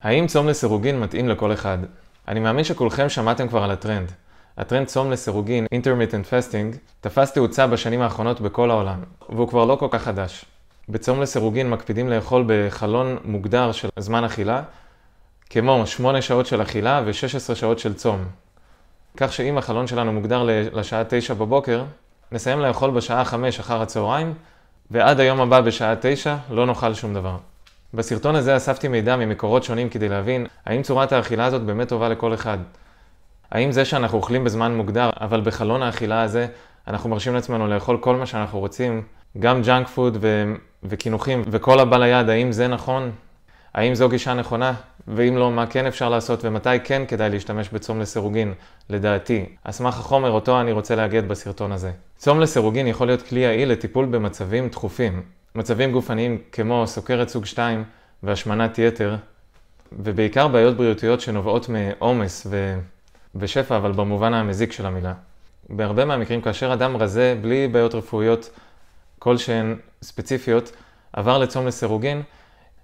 האם צום לסירוגין מתאים לכל אחד? אני מאמין שכולכם שמעתם כבר על הטרנד. הטרנד צום לסירוגין, intermittent fasting, תפס תאוצה בשנים האחרונות בכל העולם, והוא כבר לא כל כך חדש. בצום לסירוגין מקפידים לאכול בחלון מוגדר של זמן אכילה, כמו 8 שעות של אכילה ו-16 שעות של צום. כך שאם החלון שלנו מוגדר לשעה 9 בבוקר, נסיים לאכול בשעה 5 אחר הצהריים, ועד היום הבא בשעה 9 לא נאכל שום דבר. בסרטון הזה אספתי מידע ממקורות שונים כדי להבין האם צורת האכילה הזאת באמת טובה לכל אחד. האם זה שאנחנו אוכלים בזמן מוגדר, אבל בחלון האכילה הזה אנחנו מרשים לעצמנו לאכול כל מה שאנחנו רוצים, גם ג'אנק פוד וכינוחים וכל הבא ליד, האם זה נכון? האם זו גישה נכונה? ואם לא, מה כן אפשר לעשות ומתי כן כדאי להשתמש בצום לסירוגין, לדעתי, על סמך החומר אותו אני רוצה להגיד בסרטון הזה. צום לסירוגין יכול להיות כלי יעיל לטיפול במצבים דחופים. מצבים גופניים כמו סוכרת סוג 2 והשמנת יתר, ובעיקר בעיות בריאותיות שנובעות מעומס ושפע, אבל במובן המזיק של המילה. בהרבה מהמקרים, כאשר אדם רזה בלי בעיות רפואיות כלשהן ספציפיות, עבר לצום לסירוגין,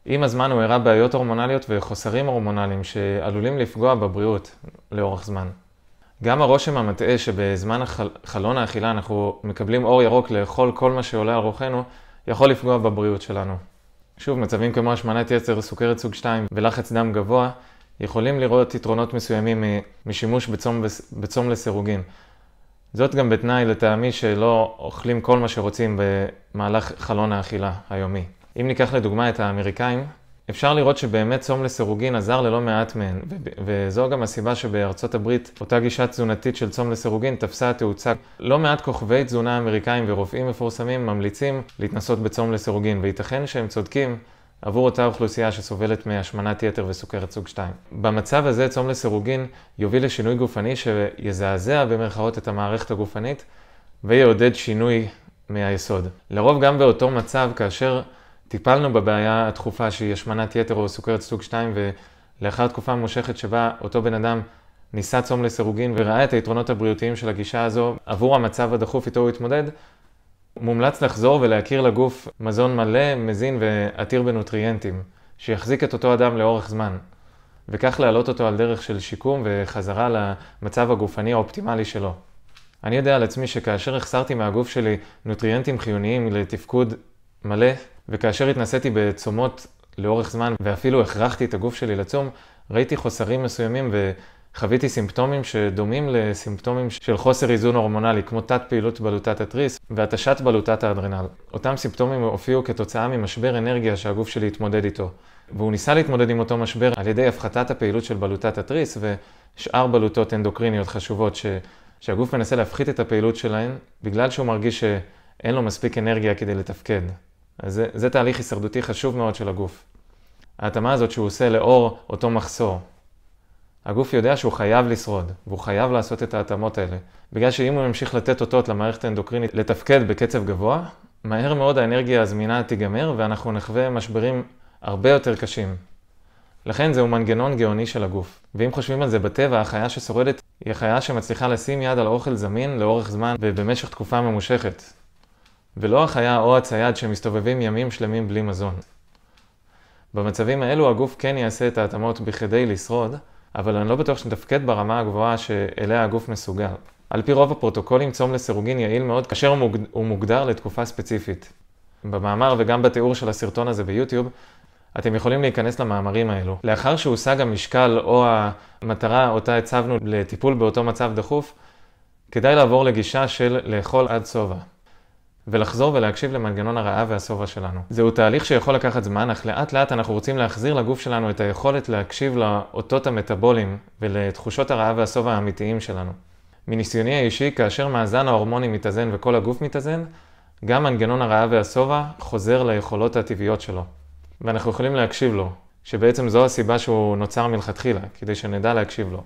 עם הזמן הוא הראה בעיות הורמונליות וחוסרים הורמונליים שעלולים לפגוע בבריאות לאורך זמן. גם הרושם המטעה שבזמן חלון האכילה אנחנו מקבלים אור ירוק לאכול כל מה שעולה על רוחנו, יכול לפגוע בבריאות שלנו. שוב, מצבים כמו השמנת יתר, סוכרת סוג 2 ולחץ דם גבוה, יכולים לראות יתרונות מסוימים משימוש בצום לסירוגין. זאת גם בתנאי לטעמי שלא אוכלים כל מה שרוצים במהלך חלון האכילה היומי. אם ניקח לדוגמה את האמריקאים, אפשר לראות שבאמת צום לסירוגין עזר ללא מעט מהן, וזו גם הסיבה שבארצות הברית אותה גישה תזונתית של צום לסירוגין תפסה תאוצה. לא מעט כוכבי תזונה אמריקאים ורופאים מפורסמים ממליצים להתנסות בצום לסירוגין, וייתכן שהם צודקים עבור אותה אוכלוסייה שסובלת מהשמנת יתר וסוכרת סוג 2. במצב הזה צום לסירוגין יוביל לשינוי גופני שיזעזע במרכאות את המערכת הגופנית ויעודד שינוי מהיסוד. לרוב גם באותו מצב כאשר טיפלנו בבעיה הדחופה שהיא השמנת יתר או סוכרת סוג 2, ולאחר תקופה ממושכת שבה אותו בן אדם ניסה צום לסירוגין וראה את היתרונות הבריאותיים של הגישה הזו עבור המצב הדחוף איתו הוא התמודד, מומלץ לחזור ולהכיר לגוף מזון מלא, מזין ועתיר בנוטריאנטים, שיחזיק את אותו אדם לאורך זמן, וכך להעלות אותו על דרך של שיקום וחזרה למצב הגופני האופטימלי שלו. אני יודע על עצמי שכאשר החסרתי מהגוף שלי נוטריאנטים חיוניים לתפקוד מלא, וכאשר התנסיתי בצומות לאורך זמן ואפילו הכרחתי את הגוף שלי לצום, ראיתי חוסרים מסוימים וחוויתי סימפטומים שדומים לסימפטומים של חוסר איזון הורמונלי, כמו תת פעילות בלוטת התריס והתשת בלוטת האדרנל. אותם סימפטומים הופיעו כתוצאה ממשבר אנרגיה שהגוף שלי התמודד איתו. והוא ניסה להתמודד עם אותו משבר על ידי הפחתת הפעילות של בלוטת התריס ושאר בלוטות אנדוקריניות חשובות שהגוף מנסה להפחית את הפעילות שלהן בגלל שהוא מרגיש שאין לו מספיק אנרגיה כדי לתפקד. אז זה תהליך הישרדותי חשוב מאוד של הגוף. ההתאמה הזאת שהוא עושה לאור אותו מחסור. הגוף יודע שהוא חייב לשרוד, והוא חייב לעשות את ההתאמות האלה. בגלל שאם הוא ימשיך לתת אותות למערכת האנדוקרינית לתפקד בקצב גבוה, מהר מאוד האנרגיה הזמינה תיגמר ואנחנו נחווה משברים הרבה יותר קשים. לכן זהו מנגנון גאוני של הגוף. ואם חושבים על זה בטבע, החיה ששורדת היא החיה שמצליחה לשים יד על אוכל זמין לאורך זמן ובמשך תקופה ממושכת. ולא החיה או הצייד שמסתובבים ימים שלמים בלי מזון. במצבים האלו הגוף כן יעשה את ההתאמות בכדי לשרוד, אבל אני לא בטוח שנתפקד ברמה הגבוהה שאליה הגוף מסוגל. על פי רוב הפרוטוקולים צום לסירוגין יעיל מאוד כאשר הוא מוגדר לתקופה ספציפית. במאמר וגם בתיאור של הסרטון הזה ביוטיוב, אתם יכולים להיכנס למאמרים האלו. לאחר שהושג המשקל או המטרה אותה הצבנו לטיפול באותו מצב דחוף, כדאי לעבור לגישה של לאכול עד שובע. ולחזור ולהקשיב למנגנון הרעב והשובע שלנו. זהו תהליך שיכול לקחת זמן, אך לאט לאט אנחנו רוצים להחזיר לגוף שלנו את היכולת להקשיב לאותות המטאבוליים ולתחושות הרעב והשובע האמיתיים שלנו. מניסיוני האישי, כאשר מאזן ההורמונים מתאזן וכל הגוף מתאזן, גם מנגנון הרעב והשובע חוזר ליכולות הטבעיות שלו. ואנחנו יכולים להקשיב לו, שבעצם זו הסיבה שהוא נוצר מלכתחילה, כדי שנדע להקשיב לו.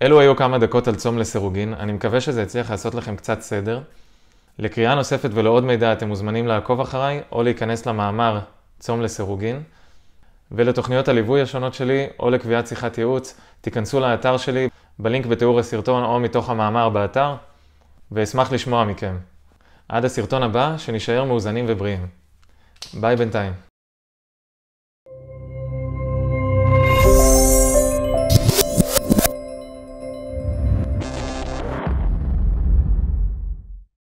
אלו היו כמה דקות על צום לסירוגין, אני מקווה שזה יצליח לעשות לכם קצת סדר. לקריאה נוספת ולעוד מידע אתם מוזמנים לעקוב אחריי או להיכנס למאמר צום לסירוגין. ולתוכניות הליווי השונות שלי או לקביעת שיחת ייעוץ, תיכנסו לאתר שלי בלינק בתיאור הסרטון או מתוך המאמר באתר, ואשמח לשמוע מכם. עד הסרטון הבא, שנשאר מאוזנים ובריאים. ביי בינתיים.